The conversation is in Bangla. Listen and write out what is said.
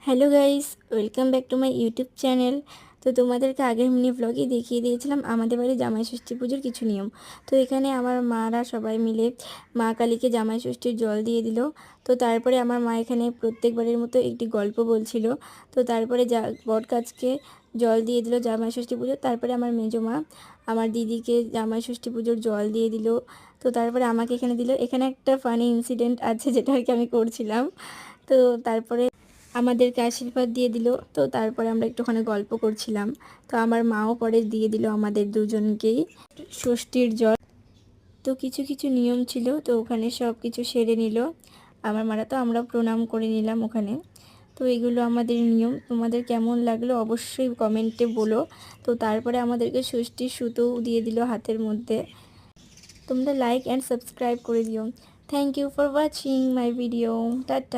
Hello guys, welcome back to my YouTube channel. তো তোমাদেরকে আগের মিনি ব্লগে দেখিয়ে দিয়েছিলাম আমাদের বাড়ি জামাই ষষ্ঠী পুজোর কিছু নিয়ম। তো এখানে আমার মারা সবাই মিলে মা কালীকে জামাই ষষ্ঠীর জল দিয়ে দিল। তো তারপরে আমার মা এখানে প্রত্যেকবারের মতো একটি গল্প বলছিল। তো তারপরে বট গাছকে জল দিয়ে দিল জামাই ষষ্ঠী পুজো। তারপরে আমার মেজো মা আমার দিদিকে জামাই ষষ্ঠী পুজোর জল দিয়ে দিল। তো তারপরে আমাকে এখানে দিল। এখানে একটা ফানি ইনসিডেন্ট আছে যেটা আর কি আমি করছিলাম। তো তারপরে আমাদেরকে আশীর্বাদ দিয়ে দিল। তো তারপরে আমরা একটুখানি গল্প করছিলাম। তো আমার মাও পরে দিয়ে দিল আমাদের দুজনকেই ষষ্ঠীর জল। তো কিছু কিছু নিয়ম ছিল, তো ওখানে সব কিছু সেরে নিল আমার মারা। তো আমরা প্রণাম করে নিলাম ওখানে। তো এগুলো আমাদের নিয়ম। তোমাদের কেমন লাগলো অবশ্যই কমেন্টে বলো। তো তারপরে আমাদেরকে ষষ্ঠীর সুতোও দিয়ে দিল হাতের মধ্যে। তোমরা লাইক অ্যান্ড সাবস্ক্রাইব করে দিও। Thank you for watching my video. Tata.